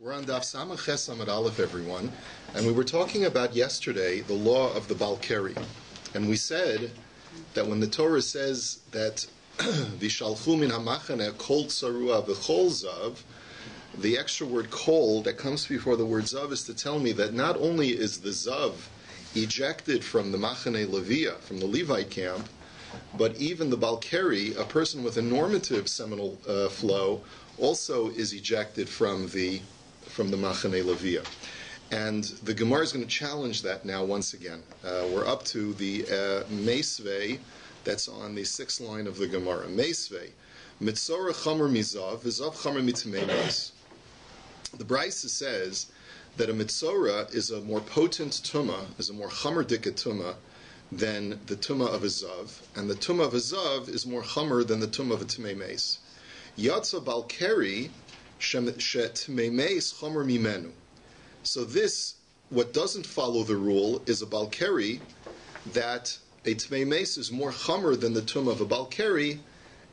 We're on DAF Samach Ches Amud Aleph, everyone, and we were talking about yesterday the law of the Balkari, and we said that when the Torah says that Vishalchu min hamachane kol tzarua v'chol zav, the extra word kol that comes before the word zav is to tell me that not only is the zav ejected from the machane levia, from the Levite camp, but even the Balkari, a person with a normative seminal flow, also is ejected from the Machane Levia. And the Gemara is going to challenge that now once again. We're up to the Meisvei that's on the sixth line of the Gemara. Meisvei, Mitzora Chamer Mizav, Vizav Chamer Mitmemes. The Brisa says that a Mitzora is a more potent Tumah, is a more Chamer Dika Tumah than the Tumah of a Zav, and the Tumah of a Zav is more Chamer than the Tumah of a Tmemes. Yatsa Balkari Shetmemes Chamer Mimenu. So this, what doesn't follow the rule, is a Balkari that a Tmemes is more Chamer than the Tumah of a Balkari,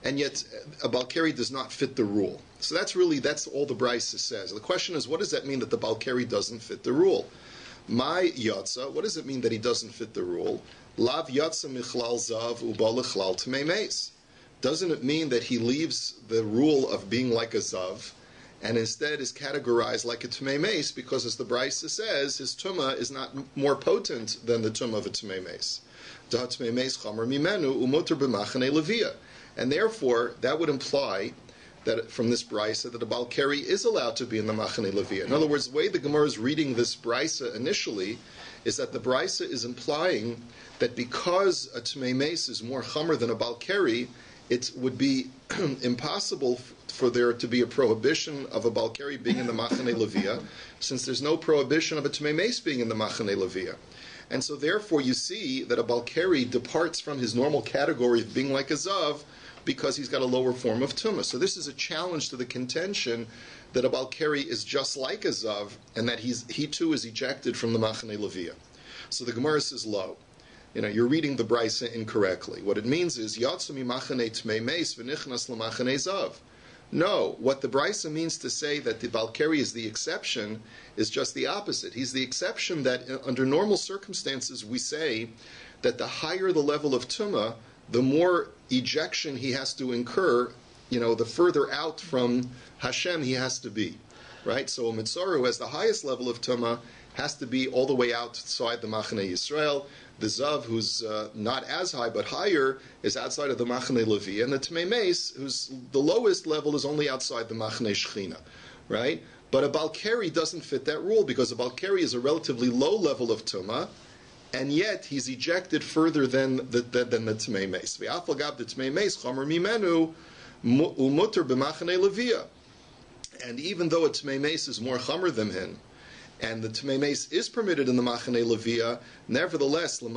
and yet a Balkari does not fit the rule. So that's all the Brisa says. The question is, what does that mean that the Balkari doesn't fit the rule? My Yatsa, what does it mean that he doesn't fit the rule? Lav Yatsa Michlal Zav Uba Lechlal Tmemes. Doesn't it mean that he leaves the rule of being like a Zav and instead is categorized like a Tmemes because, as the Brisa says, his Tumah is not more potent than the Tumah of a Tmemes. Da Tmemes Chamer Mimenu Umoter B'machane Levia. And therefore, that would imply that from this Brisa that a Balkari is allowed to be in the Machane Levia. In other words, the way the Gemara is reading this Brisa initially is that the Brisa is implying that because a Tmemes is more Chamer than a Balkari, it would be impossible for there to be a prohibition of a Balkari being in the Machane Levia, since there's no prohibition of a Tmemes being in the Machane Levia. And so therefore you see that a Balkari departs from his normal category of being like a Zav because he's got a lower form of Tumah. So this is a challenge to the contention that a Balkari is just like a Zav and that he too is ejected from the Machane Levia. So the Gemara says lo. You're reading the Brisa incorrectly. What it means is Yatsu mi machane tmeimes v'nichnas l'machane zav. No, what the Brisa means to say that the Balkari is the exception is just the opposite. He's the exception that under normal circumstances we say that the higher the level of Tumah, the more ejection he has to incur, the further out from Hashem he has to be. Right? So a Mitzora who has the highest level of Tumah has to be all the way outside the Machane Yisrael. The Zav, who's not as high but higher, is outside of the Machane Levi. And the Tmemes, who's the lowest level, is only outside the Machane Shechina. Right? But a Balkari doesn't fit that rule because a Balkari is a relatively low level of Tumah, and yet he's ejected further than the Tmemes. V'afalgab the Tmemes, Chomer Mimenu, Umuter b'Machane Levia. And even though a Tmemes is more Chomer than him, and the Tmemes is permitted in the Machane Levia, nevertheless, we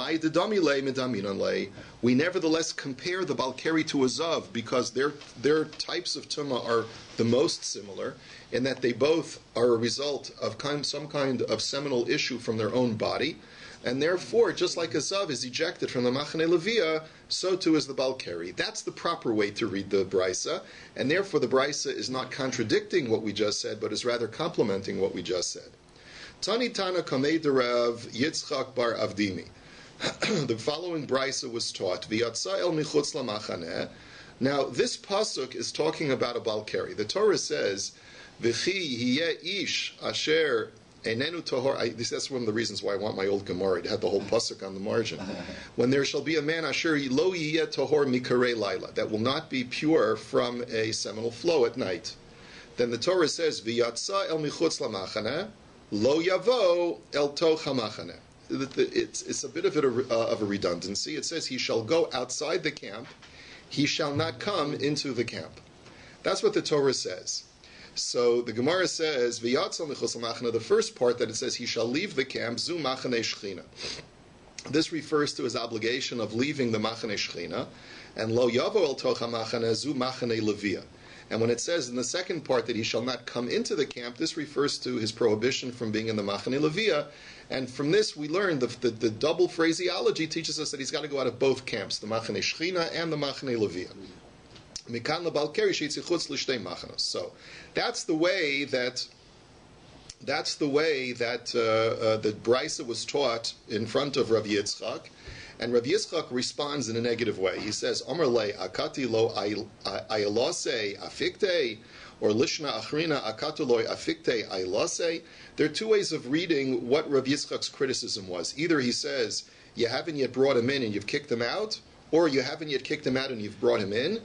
nevertheless compare the Balkari to a Zav because their types of Tumah are the most similar in that they both are a result of some kind of seminal issue from their own body, and therefore, just like a Zav is ejected from the Machane Levia, so too is the Balkari. That's the proper way to read the Brisa, and therefore the Brisa is not contradicting what we just said, but is rather complementing what we just said. Tani Tana Kamei Derav Yitzchak Bar Avdimi. The following Brisa was taught, V'yatsa el michutz lamachaneh. Now, this pasuk is talking about a Balkari. The Torah says, V'chi hiyeh ish asher enenu tohor. That's one of the reasons why I want my old Gemara. It had the whole pasuk on the margin. When there shall be a man asher lo yiyeh tohor mikarei laila, that will not be pure from a seminal flow at night. Then the Torah says, V'yatsa el michutz lamachaneh. Lo yavo el toch hamachane. It's a bit of a redundancy. It says he shall go outside the camp, he shall not come into the camp. That's what the Torah says. So the Gemara says v'yatzal michutz hamachane. The first part that it says he shall leave the camp zu machane shechina. This refers to his obligation of leaving the machane shechina, and lo yavo el toch hamachane zu machane levia. And when it says in the second part that he shall not come into the camp, this refers to his prohibition from being in the Machane Levia. And from this we learn the double phraseology teaches us that he's got to go out of both camps, the Machane Shechina and the Machane Levia. So that's the way that That's the way that the Brisa was taught in front of Rav Yitzchak. And Rav Yitzchak responds in a negative way. He says, Omer le akati lo ayalase afikte, or lishna achrina akatu lo afikte ayalase. There are two ways of reading what Rav Yitzchak's criticism was. Either he says, you haven't yet brought him in and you've kicked him out, or you haven't yet kicked him out and you've brought him in.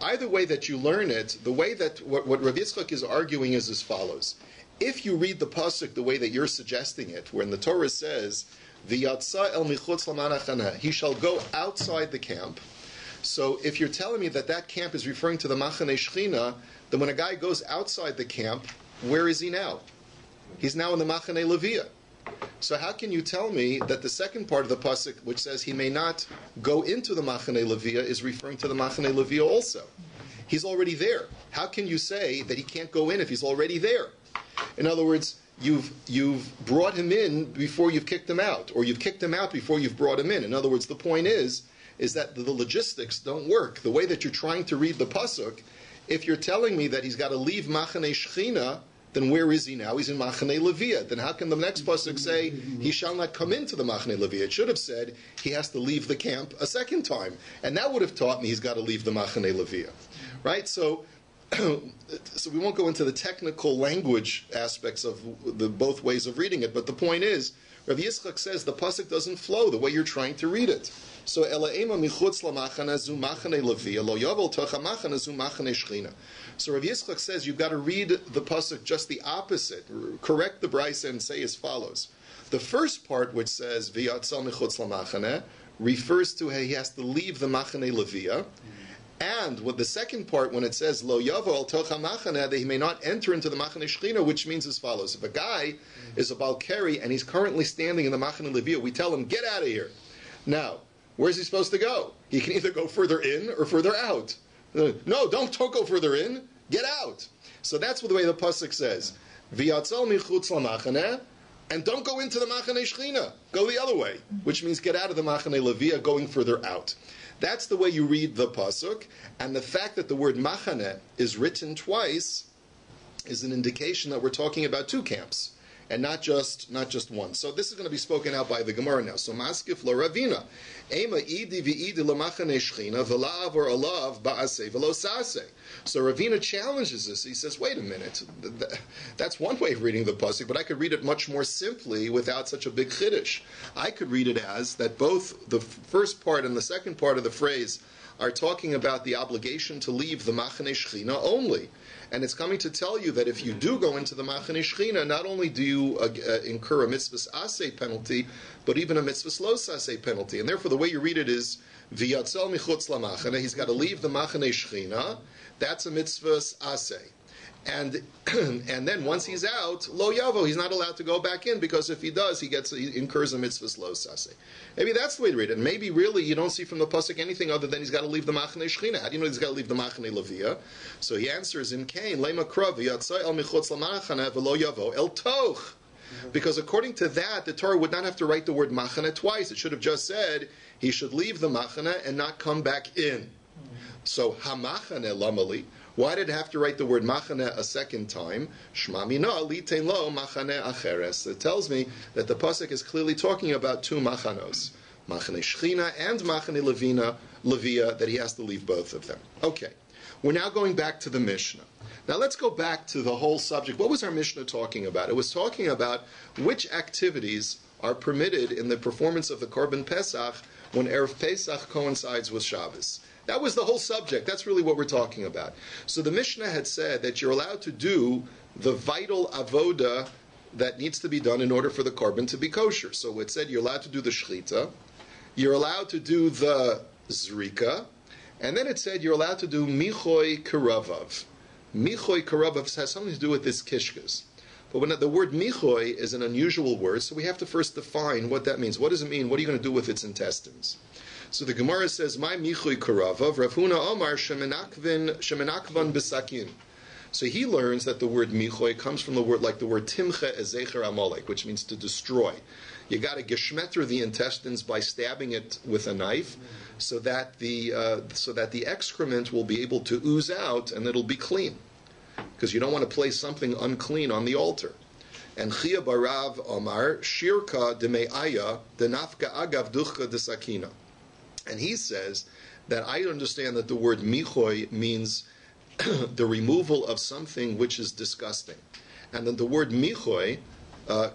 Either way that you learn it, the way that what Rav Yitzchak is arguing is as follows. If you read the pasuk the way that you're suggesting it, when the Torah says, "V'yatsa el michutz lamanachana," he shall go outside the camp. So if you're telling me that that camp is referring to the Machane Shechina, then when a guy goes outside the camp, where is he now? He's now in the Machane Levia. So how can you tell me that the second part of the pasuk, which says he may not go into the Machane Levia, is referring to the Machane Levia also? He's already there. How can you say that he can't go in if he's already there? In other words, you've brought him in before you've kicked him out, or you've kicked him out before you've brought him in. In other words, the point is that the logistics don't work. The way that you're trying to read the pasuk, if you're telling me that he's got to leave Machane Shechina, then where is he now? He's in Machane Levia. Then how can the next pasuk say he shall not come into the Machane Levia? It should have said he has to leave the camp a second time, and that would have taught me he's got to leave the Machane Levia, right? So we won't go into the technical language aspects of the both ways of reading it, but the point is, Rav Yitzchak says the pasuk doesn't flow the way you're trying to read it. So Elaema michutz lamachana zu machane levia lo yavel tocha machana zu machane shechina. So Rav Yitzchak says you've got to read the pasuk just the opposite. Correct the brisa and say as follows: the first part, which says v'yatzal michutz lamachana, refers to he has to leave the machane levia. And with the second part, when it says lo yavo al tocha machane, that he may not enter into the machane shechina, which means as follows: if a guy is a balkari and he's currently standing in the machane levia, we tell him get out of here. Now, where's he supposed to go? He can either go further in or further out. No, don't go further in. Get out. So that's what the way the pasuk says: v'yatzal michutz lamachane, and don't go into the machane shechina. Go the other way, which means get out of the machane levia, going further out. That's the way you read the pasuk, and the fact that the word machane is written twice is an indication that we're talking about two camps, and not just one. So this is going to be spoken out by the Gemara now. So maskif lo ravina, ema idi v'idi lamachane shechina v'la'av or alav ba'aseh v'lo saseh. So Ravina challenges this. He says, wait a minute, that's one way of reading the pasuk, but I could read it much more simply without such a big chiddush. I could read it as that both the first part and the second part of the phrase are talking about the obligation to leave the Machane Shechina only. And it's coming to tell you that if you do go into the Machane Shechina, not only do you incur a mitzvahs aseh penalty, but even a mitzvahs lo aseh penalty. And therefore the way you read it is, v'yatzel michutz lamachane, he's got to leave the Machane Shechina. That's a mitzvahs aseh. And then once he's out, lo yavo, he's not allowed to go back in, because if he does, he incurs a mitzvahs lo aseh. Maybe that's the way to read it. And maybe really you don't see from the pasuk anything other than he's got to leave the Machane Shechina. How do you know he's got to leave the Machane Levia? So he answers in Cain, Lema krav yatzai el michutz lamachane v'lo yavo el toch. Because according to that, the Torah would not have to write the word machane twice. It should have just said he should leave the machane and not come back in. So hamachane lamali. Why did it have to write the word machane a second time? Shma mina litein lo machane acheres. It tells me that the pasuk is clearly talking about two machanos, Machane Shechina and Machane Levia, that he has to leave both of them. Okay, we're now going back to the Mishnah. Now let's go back to the whole subject. What was our Mishnah talking about? It was talking about which activities are permitted in the performance of the Korban Pesach when Erev Pesach coincides with Shabbos. That was the whole subject. That's really what we're talking about. So the Mishnah had said that you're allowed to do the vital avoda that needs to be done in order for the korban to be kosher. So it said you're allowed to do the shechita, you're allowed to do the zrika, and then it said you're allowed to do michoy karavav. Michoy karavav has something to do with this kishkas. But when the word michoy is an unusual word, so we have to first define what that means. What does it mean? What are you going to do with its intestines? So the Gemara says, "My michoy karavav, Rav Huna Omar shemenakvan b'sakin." So he learns that the word michoy comes from the word like the word timche ezecher amalek, which means to destroy. You got to geschmetter the intestines by stabbing it with a knife, so that the excrement will be able to ooze out and it'll be clean, because you don't want to place something unclean on the altar. And Chia Barav Omar, Shirka de Me'aya, de Nafka Agav Duchka de Sakina. And he says that I understand that the word michoy means the removal of something which is disgusting. And then the word michoy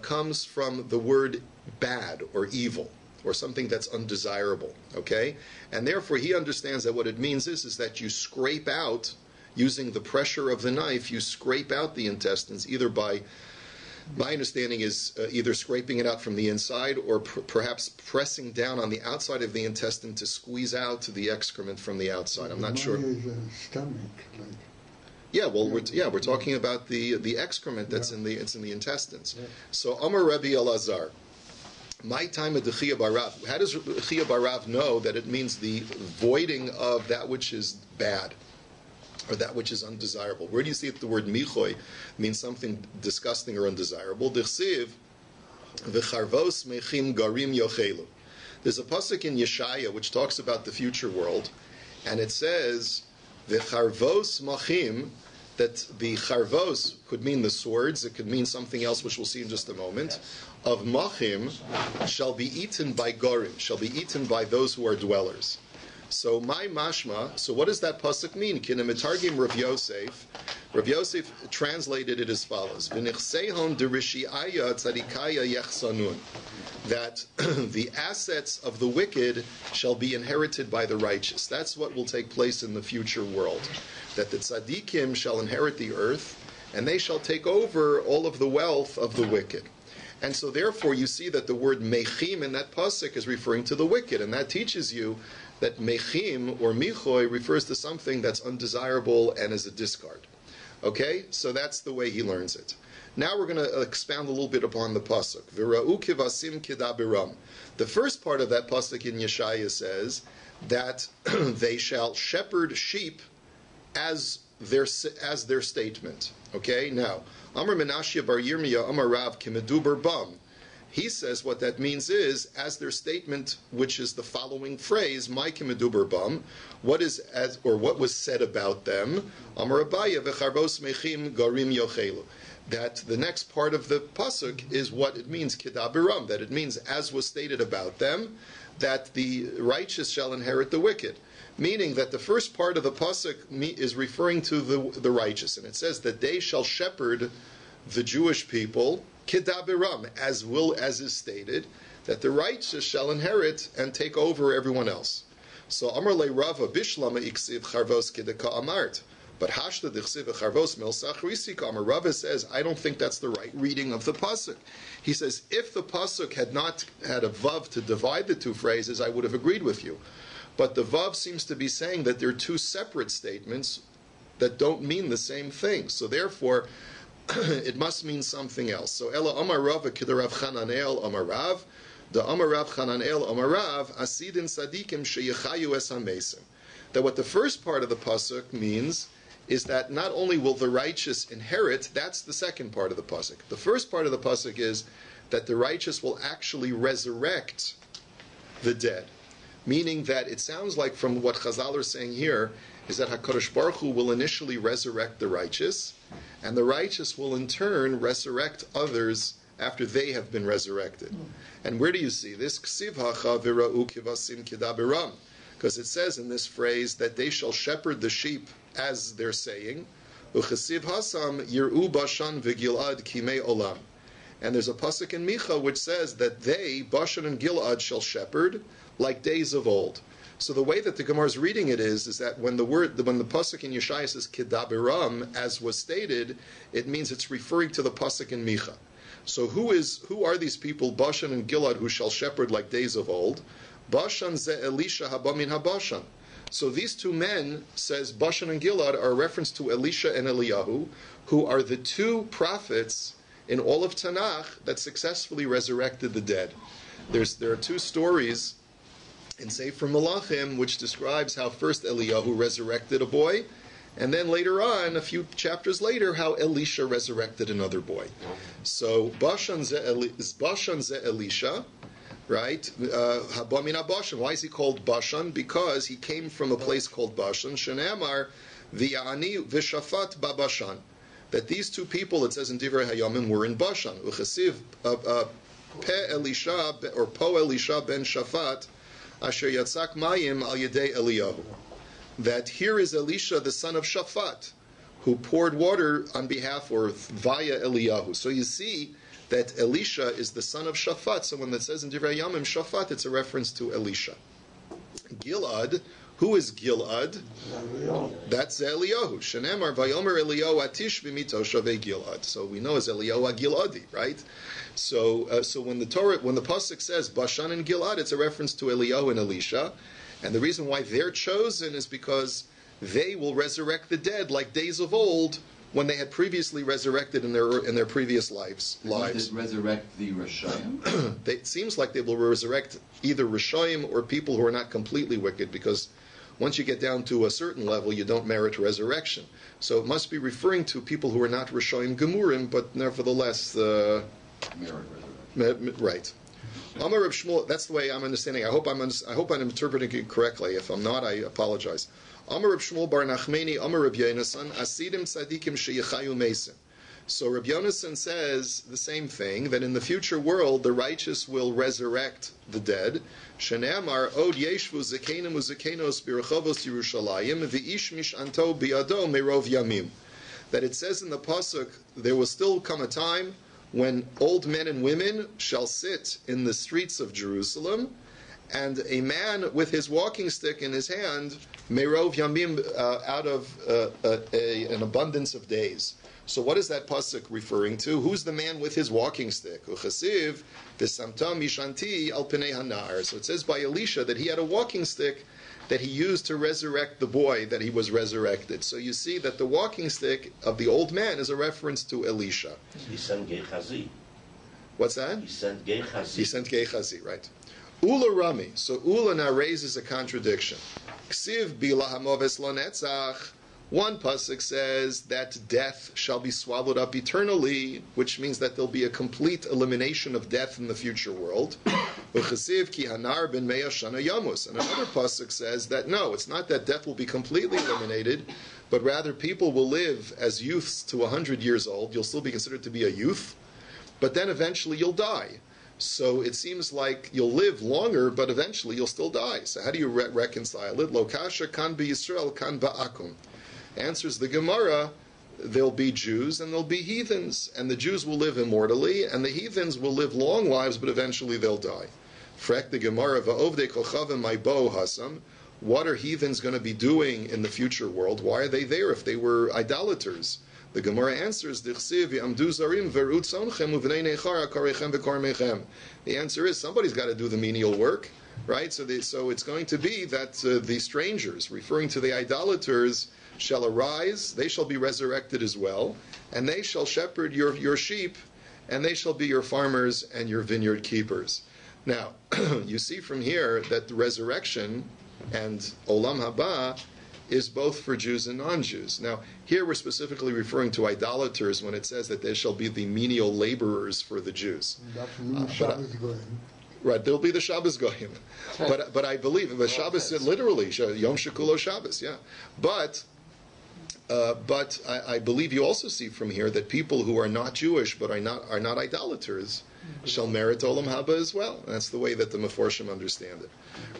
comes from the word bad or evil, or something that's undesirable, okay? And therefore he understands that what it means is that you scrape out, using the pressure of the knife, you scrape out the intestines, either by, my understanding is either scraping it out from the inside or perhaps pressing down on the outside of the intestine to squeeze out the excrement from the outside. I'm not sure. Stomach, like. Yeah, well, we're talking about the excrement that's in the intestines. Yeah. So Amar Rabbi Elazar, my time at the Chia Barav. How does Chia Barav know that it means the voiding of that which is bad, or that which is undesirable? Where do you see that the word michoy means something disgusting or undesirable? D'chsiv v'charvos mechim garim yochelu. There's a pasuk in Yeshaya which talks about the future world, and it says v'charvos machim, that the charvos could mean the swords, it could mean something else which we'll see in just a moment, of machim shall be eaten by gorim, shall be eaten by those who are dwellers. So my mashma, so what does that pasuk mean? Kinemitargim Rav Yosef. Rav Yosef translated it as follows: V'nichseihon derishiaya tzadikaya yechsanun. That the assets of the wicked shall be inherited by the righteous. That's what will take place in the future world. That the tzaddikim shall inherit the earth, and they shall take over all of the wealth of the wicked. And so therefore you see that the word mechim in that pasuk is referring to the wicked, and that teaches you that mechim or michoy refers to something that's undesirable and is a discard. Okay? So that's the way he learns it. Now we're going to expound a little bit upon the pasuk. V'ra'u kivasim kidabiram. The first part of that pasuk in Yeshaya says that they shall shepherd sheep as their statement. Okay? Now, Amar Menashe bar Yirmiyah Amar Rav kimeduber bam. He says what that means is, as their statement, which is the following phrase, my kimeduber bam, what was said about them, Amar Aryai v'charvos mechim garim yochelu. That the next part of the pasuk is what it means, kidabiram, that it means, as was stated about them, that the righteous shall inherit the wicked. Meaning that the first part of the pasuk is referring to the righteous, and it says that they shall shepherd the Jewish people, kidabiram, as is stated, that the righteous shall inherit and take over everyone else. So Amar le Rava bishlama iksiv charvos kidaka amart. But Hashta Dichsiv Charvos Milsach Risika, Rava says, I don't think that's the right reading of the pasuk. He says, if the pasuk had not had a vav to divide the two phrases, I would have agreed with you. But the vav seems to be saying that they're two separate statements that don't mean the same thing. So therefore, it must mean something else. So Ela Amar Rava Kidarav Chananel Amar Rav, the Amar Rav Chananel Amar Rav, Asidin Sadikim Sheyechayu Es HaMesim. That what the first part of the pasuk means is that not only will the righteous inherit, that's the second part of the pasuk. The first part of the pasuk is that the righteous will actually resurrect the dead. Meaning that it sounds like from what Chazal are saying here, is that HaKadosh Baruch Hu will initially resurrect the righteous, and the righteous will in turn resurrect others after they have been resurrected. And where do you see this? Ksiv hacha v'ra'u kivasim kidabiram. Because it says in this phrase that they shall shepherd the sheep as they're saying, Uchesiv hasam yir'u bashan v'gilad kimei olam. And there's a pasuk in Micha which says that they, Bashan and Gilad, shall shepherd like days of old. So the way that the Gemara is reading it is that when the pasuk in Yeshaya says kidabiram, as was stated, it means it's referring to the pasuk in Micha. So who are these people, Bashan and Gilad, who shall shepherd like days of old? Bashan ze Elisha habamin habashan. So these two men, says Bashan and Gilad, are a reference to Elisha and Eliyahu, who are the two prophets in all of Tanakh that successfully resurrected the dead. There are two stories in Sefer Menachem which describes how first Eliyahu resurrected a boy, and then later on, a few chapters later, how Elisha resurrected another boy. So Bashan ze Elisha, right? Habamina Bashan. Why is he called Bashan? Because he came from a place called Bashan. Shenamar v'yani v'shafat babashan. that these two people, it says in Divrei Hayamim, were in Bashan. Uchasiv Pe Elisha or Po Elisha ben Shafat Asher Yatzak Mayim Al Yedei Eliyahu. That here is Elisha, the son of Shaphat, who poured water on behalf or via Eliyahu. So you see that Elisha is the son of Shaphat. So when it says in Divrei Yamim Shaphat, it's a reference to Elisha. Gilad, who is Gilad? That's Eliyahu. Shenemar Vayomer Eliyahu Atish B'mito Shavei Gilad. So we know as Eliyahu Giladi, right? So when the pasuk says Bashan and Gilad, it's a reference to Eliyahu and Elisha. And the reason why they're chosen is because they will resurrect the dead like days of old when they had previously resurrected in their previous lives. Does it resurrect the Rishayim? It seems like they will resurrect either Rishayim or people who are not completely wicked, because once you get down to a certain level, you don't merit resurrection. So it must be referring to people who are not Rishayim Gemurim, but nevertheless Merit resurrection. Right. Amar Reb Shmuel, that's the way I'm understanding. I hope I'm interpreting it correctly. If I'm not, I apologize. Amar Reb Shmuel bar Nachmeni, Amar Reb Yonasan, Asidim tzadikim sheyechayu mesim. So Reb Yonasan says the same thing, that in the future world the righteous will resurrect the dead. Shene'amar od yeshvu zekenim uzekenos birchavos Yerushalayim v'ish mishanto biado merov yamim. That it says in the pasuk, there will still come a time when old men and women shall sit in the streets of Jerusalem, and a man with his walking stick in his hand, merov yamim, out of an abundance of days. So what is that pasuk referring to? Who's the man with his walking stick? Uchasiv v'samta mishanti al pnei hanar. So it says by Elisha that he had a walking stick that he used to resurrect the boy that he was resurrected. So you see that the walking stick of the old man is a reference to Elisha. He sent Gehazi. What's that? He sent Gehazi. He sent Gehazi, right. Ula Rami. So Ula now raises a contradiction. Ksiv bila hamoves lo netzach. One pasuk says that death shall be swallowed up eternally, which means that there'll be a complete elimination of death in the future world. Uchasiv ki hanar ben meya shana yamus. And another pasuk says that no, it's not that death will be completely eliminated, but rather people will live as youths to 100 years old. You'll still be considered to be a youth, but then eventually you'll die. So it seems like you'll live longer, but eventually you'll still die. So how do you reconcile it? Lo kasha kan be Yisrael kan ba'akum. Answers the Gemara, there'll be Jews and there'll be heathens, and the Jews will live immortally, and the heathens will live long lives, but eventually they'll die. Frek the Gemara, va'ovdei kochavim my bo hasam. What are heathens going to be doing in the future world? Why are they there if they were idolaters? The Gemara answers, the answer is somebody's got to do the menial work, right? So it's going to be that the strangers, referring to the idolaters, shall arise, they shall be resurrected as well, and they shall shepherd your sheep, and they shall be your farmers and your vineyard keepers. Now, you see from here that the resurrection and Olam Haba is both for Jews and non-Jews. Now, here we're specifically referring to idolaters when it says that there shall be the menial laborers for the Jews. Right, there'll be the Shabbos Goyim. But I believe, the Shabbos, literally, Yom Shekulo Shabbos, yeah. But I believe you also see from here that people who are not Jewish but are not idolaters shall merit Olam Haba as well. And that's the way that the Meforshim understand it.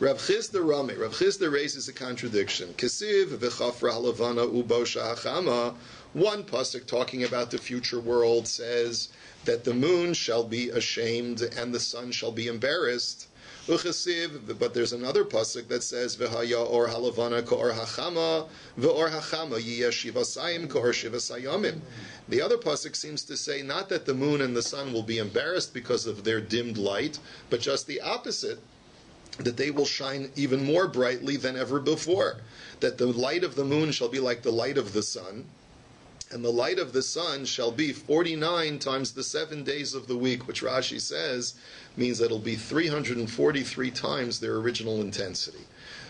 Rav Chisda Rami. Rav Chisda raises a contradiction. Kesiv v'chafra halavana ubo shahachama. One pasuk talking about the future world says that the moon shall be ashamed and the sun shall be embarrassed. Uchasiv, but there's another pasuk that says v'haya or halavana ka'or hachama v'or hachama yiyeh shivasayim ka'or shivasayamim. The other pasuk seems to say not that the moon and the sun will be embarrassed because of their dimmed light, but just the opposite, that they will shine even more brightly than ever before. That the light of the moon shall be like the light of the sun, and the light of the sun shall be 49 times the 7 days of the week, which Rashi says means that it'll be 343 times their original intensity.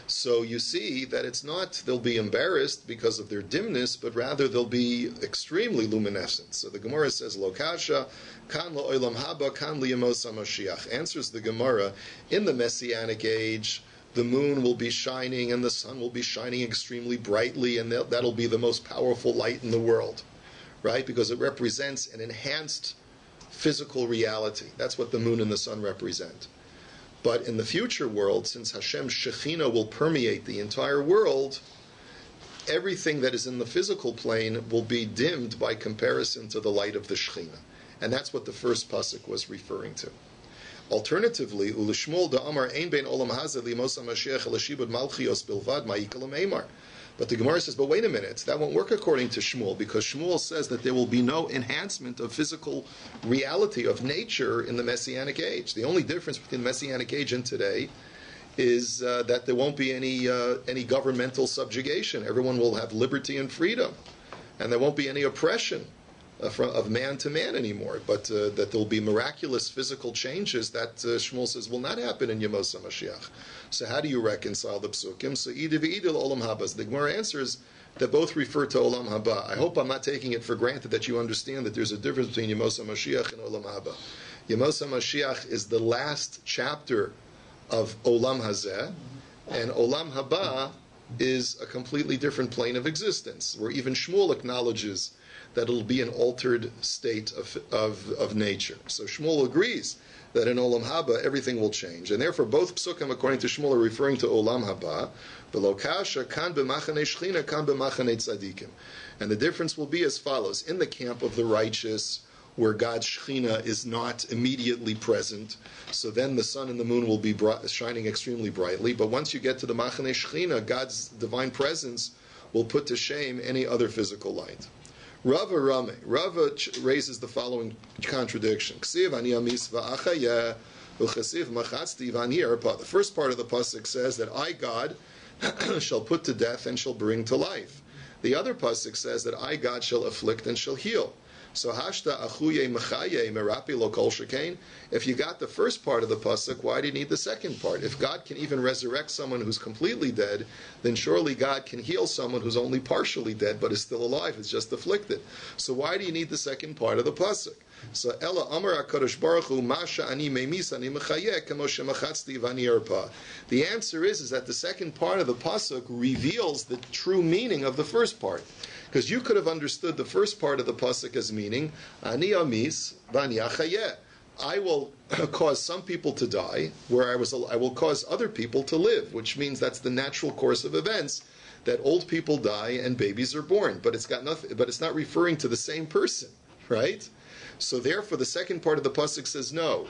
So you see that it's not they'll be embarrassed because of their dimness, but rather they'll be extremely luminescent. So the Gemara says, Lo kasha, kan lo olam haba, kan li yemos HaMashiach. Answers the Gemara, in the Messianic age, the moon will be shining and the sun will be shining extremely brightly, and that'll be the most powerful light in the world. right? Because it represents an enhanced physical reality. That's what the moon and the sun represent. But in the future world, since Hashem's Shekhinah will permeate the entire world, everything that is in the physical plane will be dimmed by comparison to the light of the Shekhinah. And that's what the first pasuk was referring to. Alternatively, Ulishmol da Amar ein bein olam hazeh limos HaMashiach elashibud malchios bilvad ma'ikalam eimar. But the Gemara says, but wait a minute, that won't work according to Shmuel, because Shmuel says that there will be no enhancement of physical reality, of nature, in the Messianic age. The only difference between the Messianic age and today is that there won't be any governmental subjugation. Everyone will have liberty and freedom, and there won't be any oppression of man to man anymore, but that there will be miraculous physical changes that Shmuel says will not happen in Yemos HaMashiach. So how do you reconcile the psukim? So Ida v'Ida l'olam haba. The Gemara answers that both refer to olam haba. I hope I'm not taking it for granted that you understand that there's a difference between Yemos HaMashiach and olam haba. Yemos HaMashiach is the last chapter of olam hazeh, and olam haba is a completely different plane of existence, where even Shmuel acknowledges that it'll be an altered state of nature. So Shmuel agrees that in Olam Haba everything will change, and therefore both psukim, according to Shmuel, are referring to Olam Haba. V'lo kan b'machane shchina, kan b'machane tzadikim, and the difference will be as follows: in the camp of the righteous, where God's Shechina is not immediately present, so then the sun and the moon will be shining extremely brightly. But once you get to the Machane Shechina, God's divine presence will put to shame any other physical light. Rava raises the following contradiction. The first part of the pasuk says that I, God, shall put to death and shall bring to life. The other pasuk says that I, God, shall afflict and shall heal. So hashta achuye mechaye merapi lo kol shekain. If you got the first part of the pasuk, why do you need the second part? If God can even resurrect someone who's completely dead, then surely God can heal someone who's only partially dead but is still alive, is just afflicted. So why do you need the second part of the pasuk? So Ella Amar HaKadosh Baruch Hu Masha Ani Meimis Ani Mechayeh Kamo Shemachatzti Vani Arpa. The answer is that the second part of the pasuk reveals the true meaning of the first part. Because you could have understood the first part of the pasuk as meaning Ani Amis Vani Achayeh. I will cause some people to die, where I will cause other people to live, which means that's the natural course of events, that old people die and babies are born. But it's got nothing. But it's not referring to the same person, right? So therefore, the second part of the pasuk says no.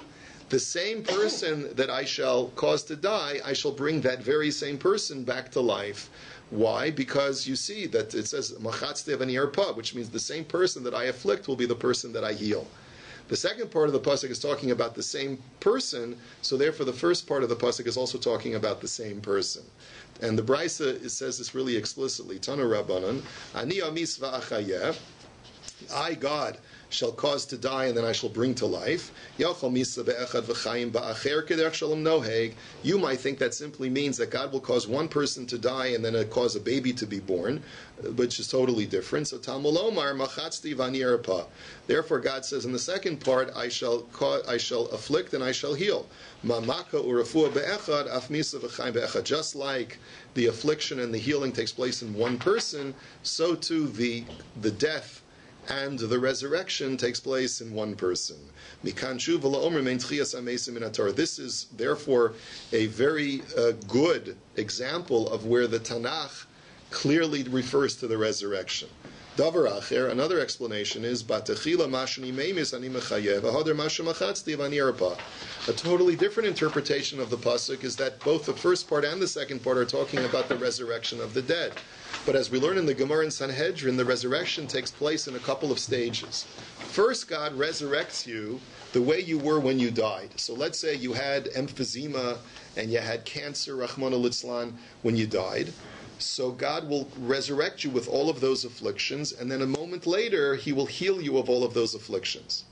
The same person that I shall cause to die, I shall bring that very same person back to life. Why? Because you see that it says Machatzte v'ani arpa, which means the same person that I afflict will be the person that I heal. The second part of the pasuk is talking about the same person, so therefore the first part of the pasuk is also talking about the same person. And the Brisa says this really explicitly. Tanu Rabbanan, Ani amis va'achayeh, I, God, shall cause to die and then I shall bring to life. You might think that simply means that God will cause one person to die and then cause a baby to be born, which is totally different. So therefore God says in the second part, I shall afflict and I shall heal. Just like the affliction and the healing takes place in one person, so too the death and the resurrection takes place in one person. This is therefore a very good example of where the Tanakh clearly refers to the resurrection. Davar acher, another explanation is a totally different interpretation of the pasuk is that both the first part and the second part are talking about the resurrection of the dead. But as we learn in the Gemara in Sanhedrin, the resurrection takes place in a couple of stages. First, God resurrects you the way you were when you died. So let's say you had emphysema and you had cancer, Rahmana litzlan, when you died. So God will resurrect you with all of those afflictions, and then a moment later, He will heal you of all of those afflictions.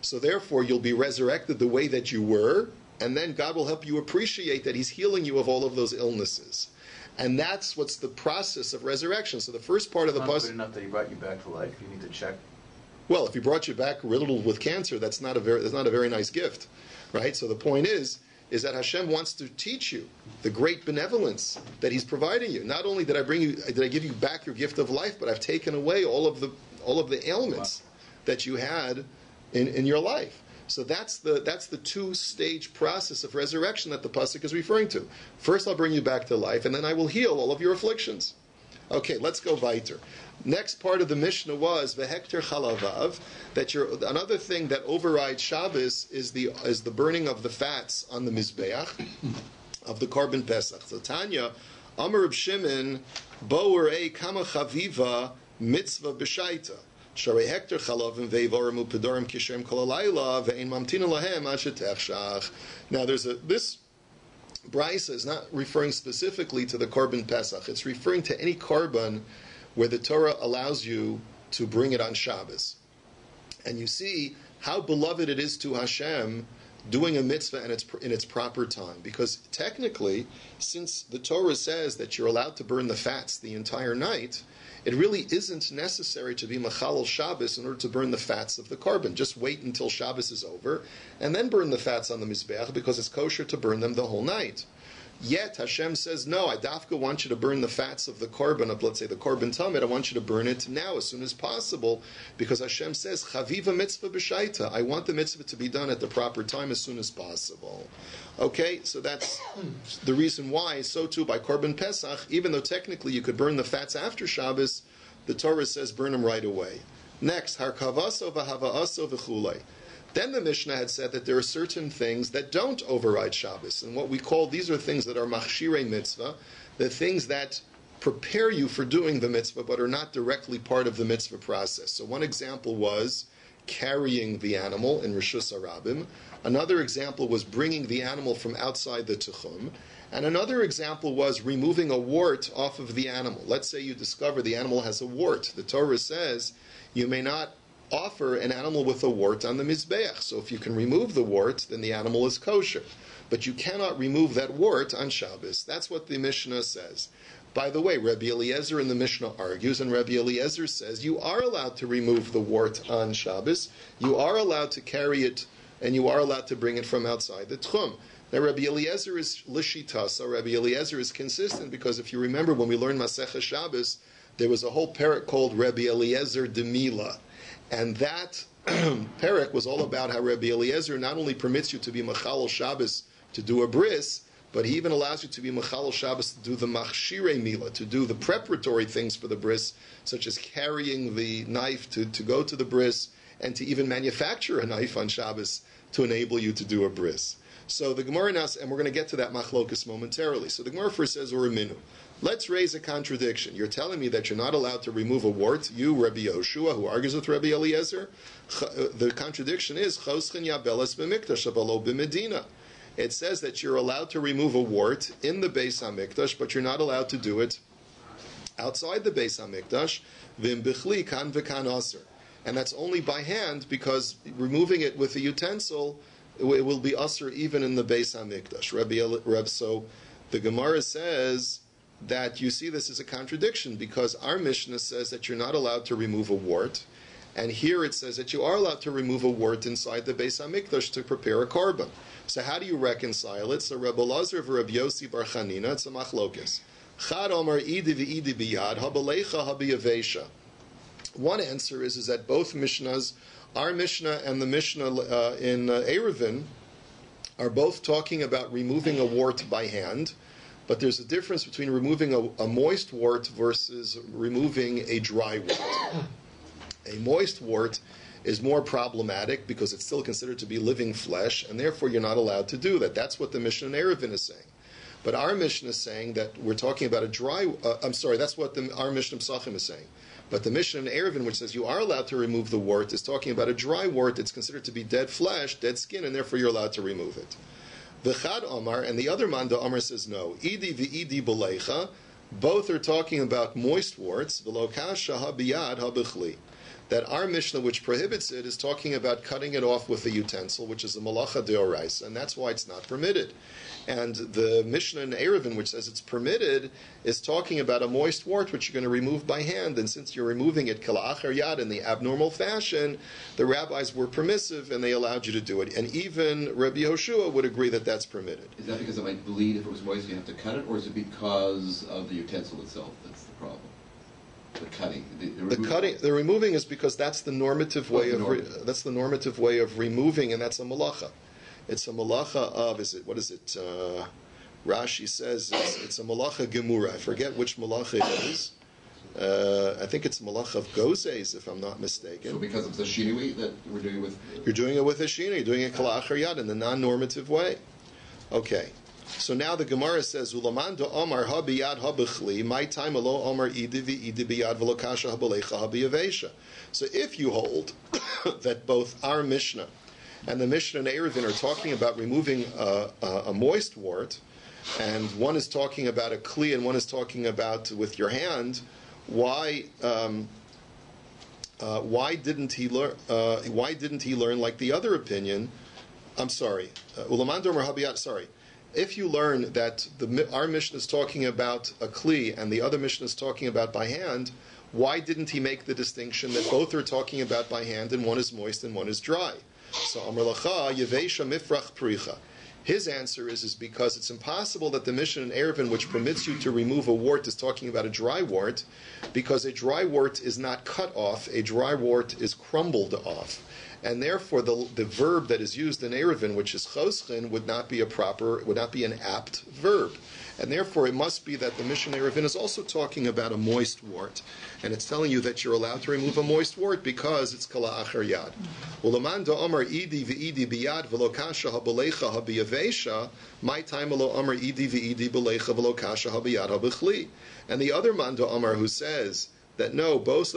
So therefore, you'll be resurrected the way that you were, and then God will help you appreciate that He's healing you of all of those illnesses. And that's what's the process of resurrection. So the first part of the pasuk. Not good enough that He brought you back to life. You need to check. Well, if He brought you back riddled with cancer, that's not a very nice gift, right? So the point is that Hashem wants to teach you the great benevolence that He's providing you. Not only did I give you back your gift of life, but I've taken away all of the the ailments that you had in your life. So that's the two-stage process of resurrection that the pasuk is referring to. First, I'll bring you back to life, and then I will heal all of your afflictions. Okay, let's go weiter. Next part of the Mishnah was vehekter chalavav. That another thing that overrides Shabbos is the burning of the fats on the mizbeach of the korban pesach. So Tanya, Amar Reb Shimon, boer e kama chaviva mitzvah b'shaita. Sharei hekter chalavim veivorim upedorim kishem kol halayla ve'ein mamtina lahem ashetechshach. Now this Brisa is not referring specifically to the korban pesach. It's referring to any korban where the Torah allows you to bring it on Shabbos. And you see how beloved it is to Hashem doing a mitzvah in its proper time. Because technically, since the Torah says that you're allowed to burn the fats the entire night, it really isn't necessary to be Machalal Shabbos in order to burn the fats of the korban. Just wait until Shabbos is over, and then burn the fats on the Mizbeach, because it's kosher to burn them the whole night. Yet Hashem says, no, I dafka want you to burn the fats of the korban, of let's say the korban tamid, I want you to burn it now as soon as possible, because Hashem says, chaviva mitzvah b'shaita, I want the mitzvah to be done at the proper time as soon as possible. Okay, so that's the reason why. So too by korban pesach, even though technically you could burn the fats after Shabbos, the Torah says burn them right away. Next, harkavaso v'havaaso v'chulei. Then the Mishnah had said that there are certain things that don't override Shabbos. And what we call, these are things that are machshirei mitzvah, the things that prepare you for doing the mitzvah but are not directly part of the mitzvah process. So one example was carrying the animal in Rishus Harabim. Another example was bringing the animal from outside the tuchum. And another example was removing a wart off of the animal. Let's say you discover the animal has a wart. The Torah says you may not offer an animal with a wart on the mizbeach. So if you can remove the wart, then the animal is kosher. But you cannot remove that wart on Shabbos. That's what the Mishnah says. By the way, Rabbi Eliezer in the Mishnah argues, and Rabbi Eliezer says you are allowed to remove the wart on Shabbos. You are allowed to carry it, and you are allowed to bring it from outside the tchum. Now, Rabbi Eliezer is l'shitasa. Rabbi Eliezer is consistent because if you remember when we learned Masechah Shabbos, there was a whole parak called Rabbi Eliezer de Mila. And that parak was all about how Rabbi Eliezer not only permits you to be Machalal Shabbos to do a bris, but he even allows you to be Machalal Shabbos to do the Machshirei Mila, to do the preparatory things for the bris, such as carrying the knife to go to the bris, and to even manufacture a knife on Shabbos to enable you to do a bris. So the Gemara now, and we're going to get to that machlokus momentarily. So the Gemara first says, Uriminu. Let's raise a contradiction. You're telling me that you're not allowed to remove a wart. You, Rabbi Yoshua, who argues with Rabbi Eliezer, the contradiction is Choschen Yabelas b'mikdash avalo b'medina. It says that you're allowed to remove a wart in the Beis HaMikdash, but you're not allowed to do it outside the Beis HaMikdash. V'im bichli kan v'kan aser, and that's only by hand, because removing it with a utensil, it will be aser even in the Beis HaMikdash. So the Gemara says that you see this as a contradiction, because our Mishnah says that you're not allowed to remove a wart, and here it says that you are allowed to remove a wart inside the Beis HaMikdash to prepare a korban. So how do you reconcile it? So Rabbi Lazar of Rabbi Yossi Bar Chanina, it's a machlokes. Chad Omar idi v'idi biyad habalecha habiyavesha. One answer is that both Mishnahs, our Mishnah and the Mishnah in Eruvin, are both talking about removing a wart by hand. But there's a difference between removing a moist wart versus removing a dry wart. A moist wart is more problematic because it's still considered to be living flesh, and therefore you're not allowed to do that. That's what the Mishnah in Eruvin is saying. But our Mishnah is saying that we're talking about a dry... that's what our Mishnah Psachim is saying. But the Mishnah in Eruvin, which says you are allowed to remove the wart, is talking about a dry wart. It's considered to be dead flesh, dead skin, and therefore you're allowed to remove it. The Chad Omar, and the other Manda Omar says no. Idi v'idi b'leicha, both are talking about moist warts, v'lo kasha habiyad habichli. That our Mishnah, which prohibits it, is talking about cutting it off with a utensil, which is a malacha deorais, and that's why it's not permitted. And the Mishnah in Eruvin, which says it's permitted, is talking about a moist wart, which you're going to remove by hand, and since you're removing it kala'achar yad in the abnormal fashion, the rabbis were permissive, and they allowed you to do it. And even Rabbi Yoshua would agree that that's permitted. Is that because it might bleed if it was moist, you have to cut it, or is it because of the utensil itself that's the problem? The cutting. The removing is because that's the normative way of normative. removing, and that's a malacha. It's a malacha of what is it? Rashi says it's a malacha gemura. I forget which malacha it is. I think it's malacha of gozes, if I'm not mistaken. So because of the shinui that we're doing with... You're doing it with a shina. You're doing it kala achar yad in the non-normative way. Okay. So now the Gemara says, "Ulamando Omar habiyad habechli, my time alo Omar idi biyad velokasha habalecha habiyavesha." So if you hold that both our Mishnah and the Mishnah and Eruvin are talking about removing a moist wart, and one is talking about a kli and one is talking about with your hand, why didn't he learn? Why didn't he learn like the other opinion? I'm sorry, Ulamando Omar habiyad. Sorry. If you learn that our Mishnah is talking about a kli and the other Mishnah is talking about by hand, why didn't he make the distinction that both are talking about by hand and one is moist and one is dry? So Amar Lacha Yevesha Mifrach Pricha. His answer is because it's impossible that the Mishnah in Eruvin, which permits you to remove a wart, is talking about a dry wart, because a dry wart is not cut off, a dry wart is crumbled off. And therefore, the verb that is used in Eruvin, which is choschen, would not be an apt verb. And therefore, it must be that the Mishnah Eruvin is also talking about a moist wart. And it's telling you that you're allowed to remove a moist wart because it's kala achar yad. Ulamanda Omar idi v'idi biyad v'lokasha habalecha habiyavesha, my time alo Omar idi v'idi b'lecha v'lokasha habiyad habichli. And the other Manda Omar who says that no, both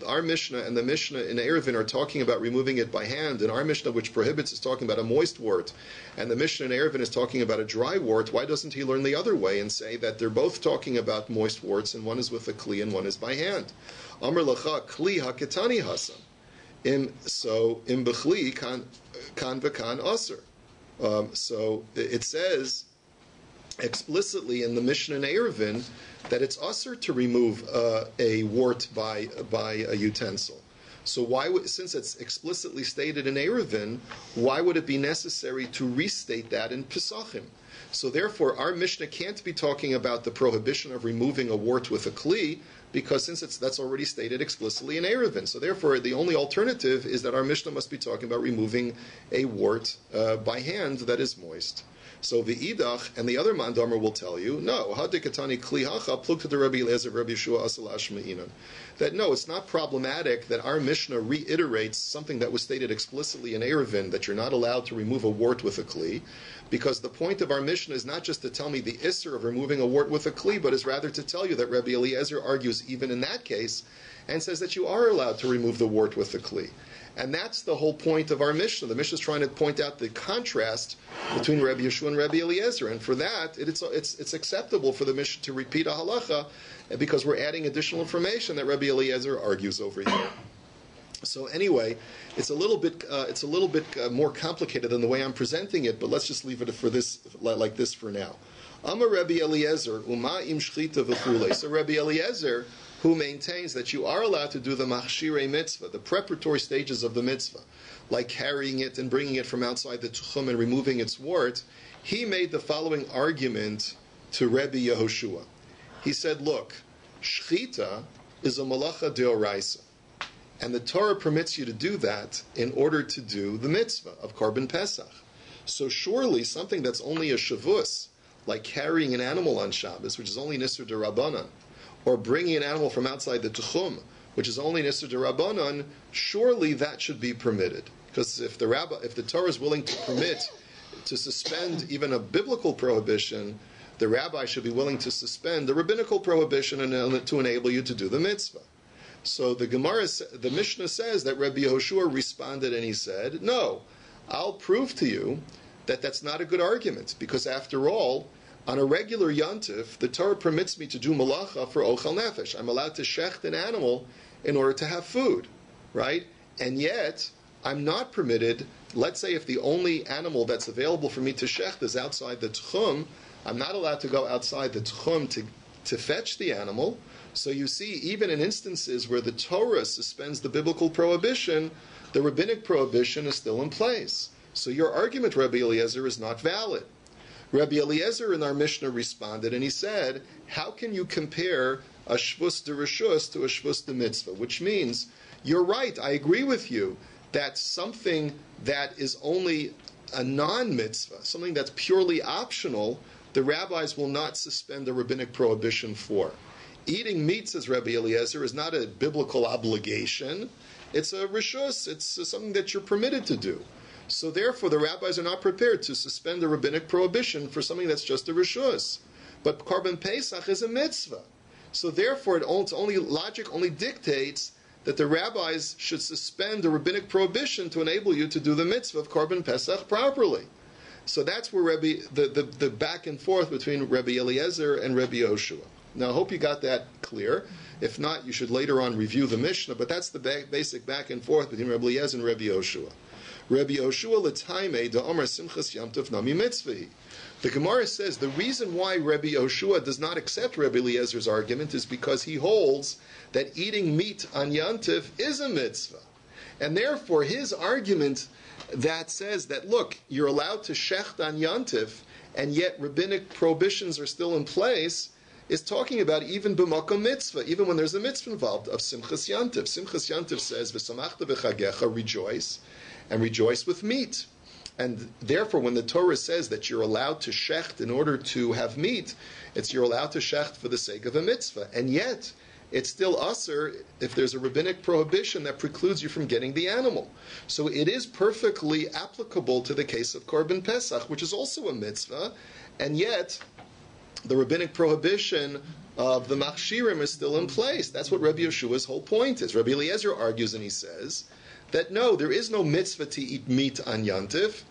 our Mishnah and the Mishnah in Eruvin are talking about removing it by hand, and our Mishnah, which prohibits, is talking about a moist wart, and the Mishnah in Eruvin is talking about a dry wart. Why doesn't he learn the other way and say that they're both talking about moist warts, and one is with a kli and one is by hand? Amar lacha kli haketani hasan. So im bechli kan v'kan aser. So it says explicitly in the Mishnah in Eruvin that it's usher to remove a wart by a utensil. So since it's explicitly stated in Eruvin, why would it be necessary to restate that in Pesachim? So therefore, our Mishnah can't be talking about the prohibition of removing a wart with a kli, because that's already stated explicitly in Eruvin. So therefore, the only alternative is that our Mishnah must be talking about removing a wart by hand that is moist. So the idach and the other mandamer will tell you, no, hadikatani kli hacha plukta the Rabbi Eliezer Rabbi Yeshua asal ashmeinan. That no, it's not problematic that our Mishnah reiterates something that was stated explicitly in Eruvin, that you're not allowed to remove a wart with a kli, because the point of our Mishnah is not just to tell me the isser of removing a wart with a kli, but is rather to tell you that Rabbi Eliezer argues even in that case and says that you are allowed to remove the wart with the kli. And that's the whole point of our Mishnah. The Mishnah is trying to point out the contrast between Rabbi Yeshua and Rabbi Eliezer, and for that, it's acceptable for the Mishnah to repeat a halacha because we're adding additional information that Rabbi Eliezer argues over here. So anyway, it's a little bit more complicated than the way I'm presenting it, but let's just leave it for this like this for now. Amar Rabbi Eliezer, Uma im shchita v'chulei. So Rabbi Eliezer, who maintains that you are allowed to do the machshirei mitzvah, the preparatory stages of the mitzvah, like carrying it and bringing it from outside the tuchum and removing its wart, he made the following argument to Rabbi Yehoshua. He said, look, shchita is a malacha deoraisa, and the Torah permits you to do that in order to do the mitzvah of Korban Pesach. So surely something that's only a shavus, like carrying an animal on Shabbos, which is only nisur d'Rabbanan, or bringing an animal from outside the Tuchum, which is only Nisr D'Rabbanan, surely that should be permitted. Because if the Torah is willing to permit, to suspend even a biblical prohibition, the rabbi should be willing to suspend the rabbinical prohibition and to enable you to do the mitzvah. So the Mishnah says that Rabbi Yehoshua responded and he said, no, I'll prove to you that that's not a good argument, because after all, on a regular yontif, the Torah permits me to do malacha for ochel nefesh. I'm allowed to shecht an animal in order to have food, right? And yet, I'm not permitted, let's say if the only animal that's available for me to shecht is outside the tchum, I'm not allowed to go outside the tchum to fetch the animal. So you see, even in instances where the Torah suspends the biblical prohibition, the rabbinic prohibition is still in place. So your argument, Rabbi Eliezer, is not valid. Rabbi Eliezer in our Mishnah responded and he said, how can you compare a shvus de rishus to a shvus de mitzvah, which means, you're right, I agree with you, that something that is only a non-mitzvah, something that's purely optional, the rabbis will not suspend a rabbinic prohibition for. Eating meat, says Rabbi Eliezer, is not a biblical obligation. It's a rishus. It's something that you're permitted to do. So therefore, the rabbis are not prepared to suspend a rabbinic prohibition for something that's just a rishus. But Korban Pesach is a mitzvah. So therefore, logic only dictates that the rabbis should suspend a rabbinic prohibition to enable you to do the mitzvah of Korban Pesach properly. So that's where the back and forth between Rabbi Eliezer and Rabbi Yoshua. Now, I hope you got that clear. If not, you should later on review the Mishnah, but that's the basic back and forth between Rabbi Eliezer and Rabbi Yoshua. Rabbi Yoshua l'taime da'omer simchas yom tov nami mitzvahi. The Gemara says the reason why Rabbi Yoshua does not accept Rabbi Eliezer's argument is because he holds that eating meat on Yom Tov is a mitzvah. And therefore, his argument that says that, look, you're allowed to shecht on Yom Tov, and yet rabbinic prohibitions are still in place, is talking about even b'makom mitzvah, even when there's a mitzvah involved, of Simchas Yom Tov. Simchas Yom Tov says, v'samachta v'chagecha, rejoice, and rejoice with meat. And therefore, when the Torah says that you're allowed to shecht in order to have meat, it's you're allowed to shecht for the sake of a mitzvah. And yet, it's still usher if there's a rabbinic prohibition that precludes you from getting the animal. So it is perfectly applicable to the case of Korban Pesach, which is also a mitzvah, and yet the rabbinic prohibition of the machshirim is still in place. That's what Rabbi Yeshua's whole point is. Rabbi Eliezer argues and he says that no, there is no mitzvah to eat meat on Yom Tov.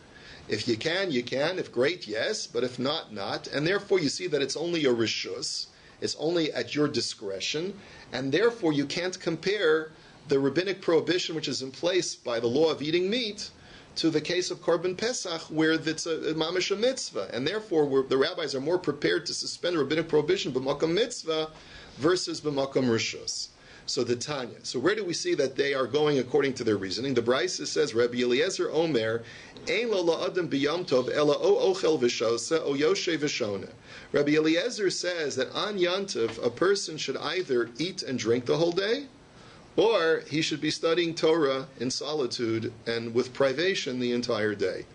If you can, you can. If great, yes. But if not, not. And therefore you see that it's only a rishus. It's only at your discretion. And therefore you can't compare the rabbinic prohibition which is in place by the law of eating meat to the case of Korban Pesach, where it's a mamash mitzvah, and therefore the rabbis are more prepared to suspend rabbinic prohibition b'makom mitzvah versus b'makom rishus. So the Tanya. So where do we see that they are going according to their reasoning? The Brisa says, Rabbi Eliezer Omer, Ein lo la'adam b'yom tov ela o ochel v'shosa o yoshe v'shona. Rabbi Eliezer says that on Yom Tov a person should either eat and drink the whole day, or he should be studying Torah in solitude and with privation the entire day.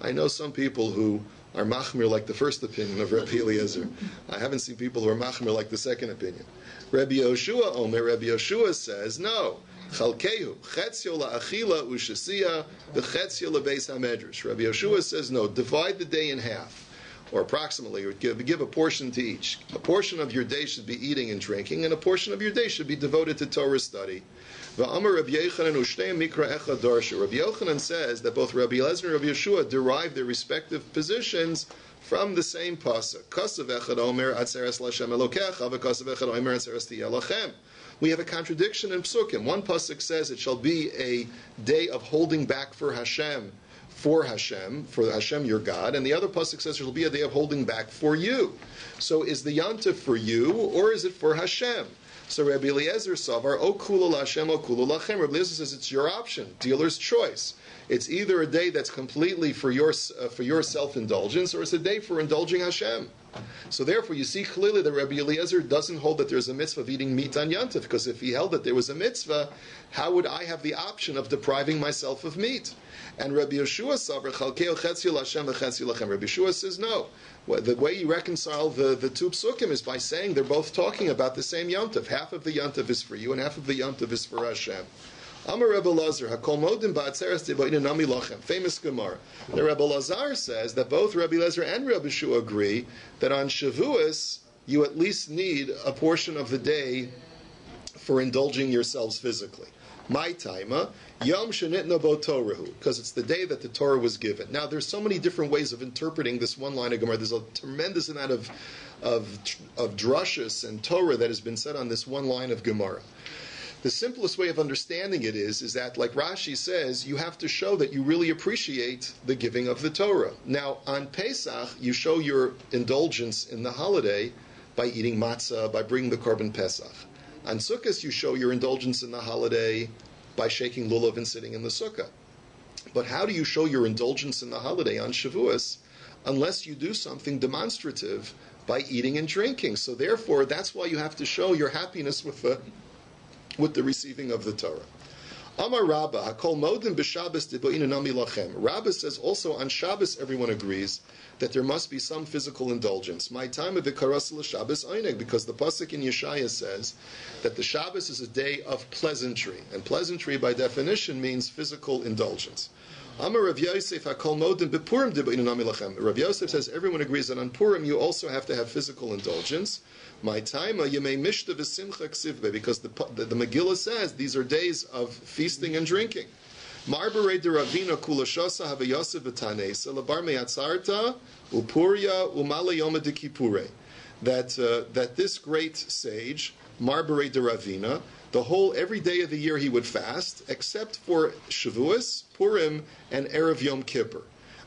I know some people who are machmir like the first opinion of Rabbi Eliezer. I haven't seen people who are machmir like the second opinion. Rabbi Yoshua Omer, Rabbi Yoshua says, no. Chalkehu, chetzio la'achila u'shasiya, v'chetzio la'beis ha'medrash. Rabbi Yoshua says, no, divide the day in half, or approximately, or give a portion to each. A portion of your day should be eating and drinking, and a portion of your day should be devoted to Torah study. V'amar Rabbi Yochanan u'shteim mikra echad darsha. Rabbi Yochanan says that both Rabbi Eliezer and Rabbi Yeshua derive their respective positions from the same pasuk. Kasav echad omer atzeres l'Hashem elokecha, v'kasav echad omer atzeres tiyeh lachem. We have a contradiction in psukim. One pasuk says it shall be a day of holding back for Hashem your God, and the other pasuk says it will be a day of holding back for you. So is the Yom Tov for you, or is it for Hashem? So Rabbi Eliezer Savar, O kula Hashem, O kula lachem. Rabbi Eliezer says it's your option, dealer's choice. It's either a day that's completely for your self-indulgence, or it's a day for indulging Hashem. So therefore, you see clearly that Rabbi Eliezer doesn't hold that there's a mitzvah of eating meat on Yom Tov, because if he held that there was a mitzvah, how would I have the option of depriving myself of meat? And Rabbi Yeshua Savar, Chalkeo Chetzio Hashem v'Chetzio lachem. Rabbi Yeshua says no. The way you reconcile the two psukim is by saying they're both talking about the same Yom Tov. Half of the Yom Tov is for you, and half of the Yom Tov is for Hashem. Amar Rebbe Lazar, Hakol Modim Ba'atzeres De'Ba'ina Nami Lachem. Famous Gemara. The Rebbe Lazar says that both Rabbi Lazar and Rabbi Yeshua agree that on Shavuos you at least need a portion of the day for indulging yourselves physically. My taima, Yom Shenitna Bo Torahu, because it's the day that the Torah was given. Now, there's so many different ways of interpreting this one line of Gemara. There's a tremendous amount of drushes and Torah that has been said on this one line of Gemara. The simplest way of understanding it is that, like Rashi says, you have to show that you really appreciate the giving of the Torah. Now, on Pesach, you show your indulgence in the holiday by eating matzah, by bringing the Korban Pesach. On Sukkot, you show your indulgence in the holiday by shaking lulav and sitting in the sukkah. But how do you show your indulgence in the holiday on Shavuos unless you do something demonstrative by eating and drinking. So therefore, that's why you have to show your happiness with the receiving of the Torah. Amar Rabba, Hakol Modim b'Shabbos Diboinu Nami Lachem. Rabba says also on Shabbos everyone agrees that there must be some physical indulgence. My time of the Karas l'Shabbos Eineg, because the pasuk in Yeshaya says that the Shabbos is a day of pleasantry, and pleasantry by definition means physical indulgence. Amar Rav Yosef Hakol Modim b'Purim Diboinu Nami Lachem. Rav Yosef says everyone agrees that on Purim you also have to have physical indulgence. My time, Yemei Mishta v'Simcha Ksivbe, because the Megillah says these are days of feasting and drinking. Marbere de Ravina Kulashasa Havayosef v'Tanesa Labar Meyatzarta Upuria Umala Yoma de Kipure. That this great sage, Marbere de Ravina, every day of the year he would fast, except for Shavuos, Purim, and Erev Yom Kippur.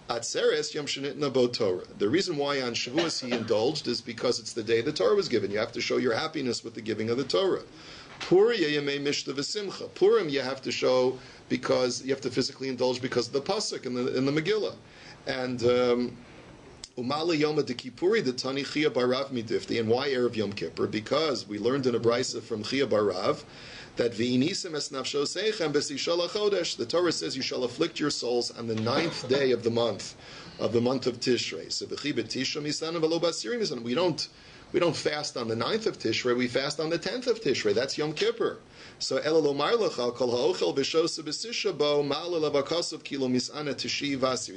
Atzeres Yom Shenitna Bo Torah. The reason why on Shavuos he indulged is because it's the day the Torah was given. You have to show your happiness with the giving of the Torah. Purim Yemei Mishta v'Simcha. Purim you have to show because you have to physically indulge because of the pasuk in the Megillah. And Umala Yoma de Kippuri the Tani Chia Barav Midifti. And why Erev Yom Kippur? Because we learned in a brisa from Chia Barav that the Torah says you shall afflict your souls on the 9th day of the month of Tishrei. So we don't fast on the 9th of Tishrei, we fast on the 10th of Tishrei. That's Yom Kippur. So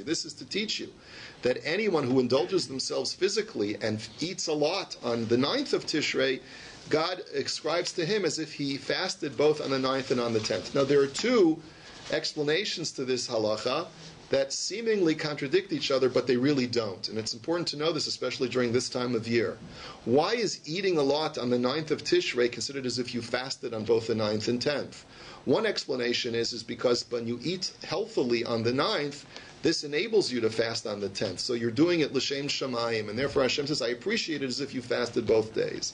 this is to teach you that anyone who indulges themselves physically and eats a lot on the 9th of Tishrei, God ascribes to him as if he fasted both on the 9th and on the 10th. Now, there are two explanations to this halacha that seemingly contradict each other, but they really don't. And it's important to know this, especially during this time of year. Why is eating a lot on the 9th of Tishrei considered as if you fasted on both the 9th and 10th? One explanation is because when you eat healthily on the 9th, this enables you to fast on the 10th. So you're doing it l'shem shamayim, and therefore Hashem says, I appreciate it as if you fasted both days.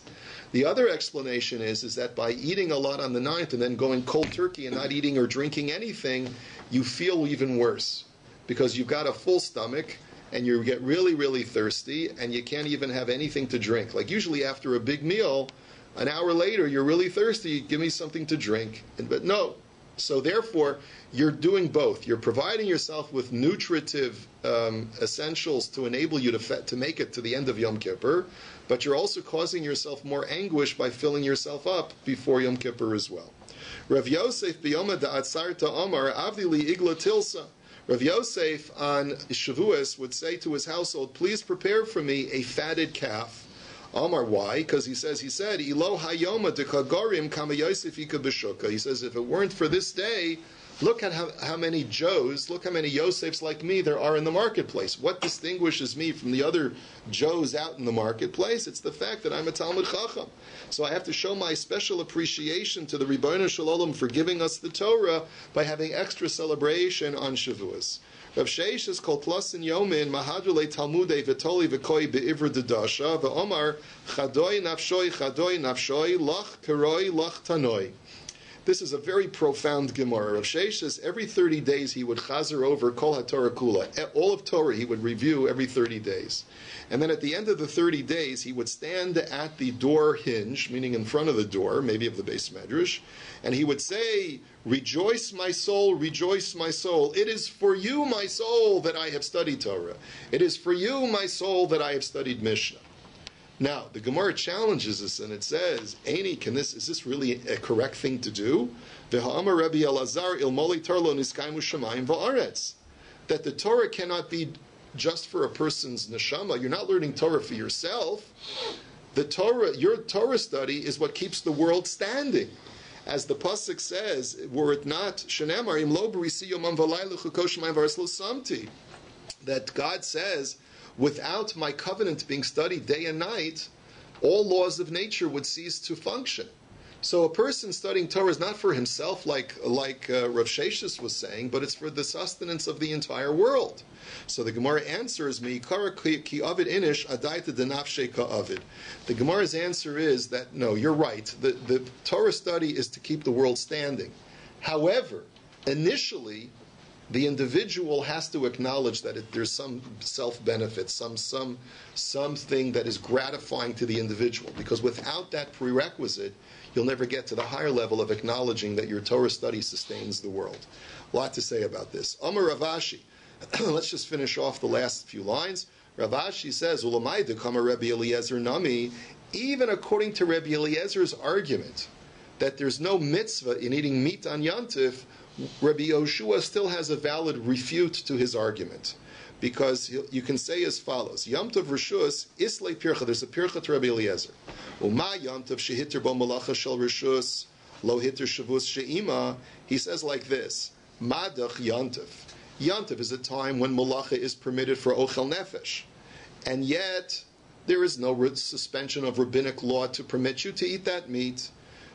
The other explanation is that by eating a lot on the 9th and then going cold turkey and not eating or drinking anything, you feel even worse. Because you've got a full stomach, and you get really, really thirsty, and you can't even have anything to drink. Like usually after a big meal, an hour later, you're really thirsty, give me something to drink. But no. So therefore, you're doing both. You're providing yourself with nutritive essentials to enable you to make it to the end of Yom Kippur, but you're also causing yourself more anguish by filling yourself up before Yom Kippur as well. Rav Yosef b'yoma da'atzarta Omar avdili igla tilsa. Rav Yosef on Shavuos would say to his household, please prepare for me a fatted calf. Omar, why? Because he said, Ilo hayoma dekagorim kama Yosef ika b'shuka. He says, if it weren't for this day, look at how many Joes, look how many Yosefs like me there are in the marketplace. What distinguishes me from the other Joes out in the marketplace? It's the fact that I'm a Talmud Chacham. So I have to show my special appreciation to the Ribbono Shel Olam for giving us the Torah by having extra celebration on Shavuos. Rav Sheish is called plus in Yomin, Mahadule Talmudei Vitoli Vikoi Be'ivra Dedasha, Ve'omar Chadoi Nafshoi, Lach Karoi, Lach Tanoi. This is a very profound Gemara. Rav Sheish says every 30 days he would chazer over Kol HaTorah Kula. All of Torah he would review every 30 days. And then at the end of the 30 days, he would stand at the door hinge, meaning in front of the door, maybe of the Beis Medrash, and he would say, rejoice my soul, rejoice my soul. It is for you, my soul, that I have studied Torah. It is for you, my soul, that I have studied Mishnah. Now, the Gemara challenges us, and it says, Eini, is this really a correct thing to do? V'ha'amar Rabbi Elazar ilmoli tarlo niskaimu shamayim va'aretz. That the Torah cannot be just for a person's neshama. You're not learning Torah for yourself. The Torah, your Torah study is what keeps the world standing. As the pasuk says, were it not Shenamar im lo b'risi yomam v'layla chukosh mayim v'arslo samti, that God says, without my covenant being studied day and night, all laws of nature would cease to function. So a person studying Torah is not for himself, like Rav Sheshis was saying, but it's for the sustenance of the entire world. So the Gemara answers me, ki avid inish adaita denafshe ka avid. The Gemara's answer is that, no, you're right. The Torah study is to keep the world standing. However, initially, the individual has to acknowledge that there's some self-benefit, something that is gratifying to the individual. Because without that prerequisite, you'll never get to the higher level of acknowledging that your Torah study sustains the world. A lot to say about this. Amar Rav Ashi. Let's just finish off the last few lines. Rav Ashi says, Ulamai dekama Rabbi Eliezer nami, even according to Rabbi Eliezer's argument that there's no mitzvah in eating meat on Yantif, Rabbi Yoshua still has a valid refute to his argument. Because you can say as follows, Yom Tov Rishus, Islay Pircha, there's a Pircha to Rabbi Eliezer. Uma Yom Tov Shehiter Bo Malacha Shel Rishus, Lo Hiter Shavus She'ima, he says like this, Madach Yantiv. Yantiv is a time when Malacha is permitted for Ochel Nefesh. And yet, there is no suspension of rabbinic law to permit you to eat that meat.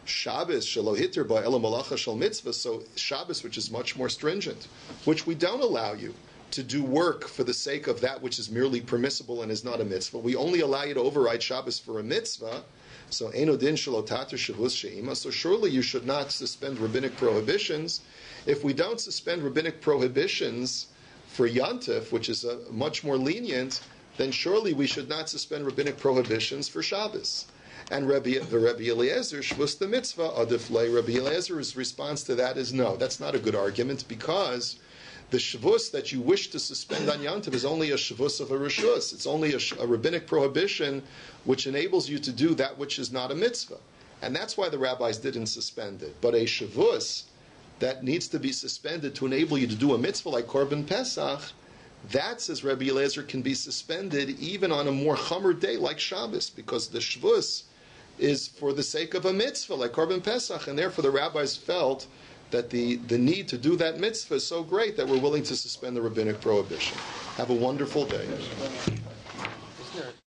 Shabbos, Shelo Hiter Ba Ela Malacha Shel Mitzvah, so Shabbos, which is much more stringent, which we don't allow you to do work for the sake of that which is merely permissible and is not a mitzvah. We only allow you to override Shabbos for a mitzvah. So Eino Din Shelo Tater Shavus She'ima. So surely you should not suspend rabbinic prohibitions. If we don't suspend rabbinic prohibitions for Yantif, which is much more lenient, then surely we should not suspend rabbinic prohibitions for Shabbos. And Rabbi Eliezer, Shvus the mitzvah, adiflei. Rabbi Eliezer's response to that is no, that's not a good argument, because the Shvus that you wish to suspend on Yantiv is only a Shvus of a Rishus. It's only a rabbinic prohibition which enables you to do that which is not a mitzvah. And that's why the rabbis didn't suspend it. But a Shvus that needs to be suspended to enable you to do a mitzvah like Korban Pesach, that, says Rabbi Eliezer, can be suspended even on a more chomer day like Shabbos, because the Shvus is for the sake of a mitzvah like Korban Pesach, and therefore the rabbis felt that the need to do that mitzvah is so great that we're willing to suspend the rabbinic prohibition. Have a wonderful day.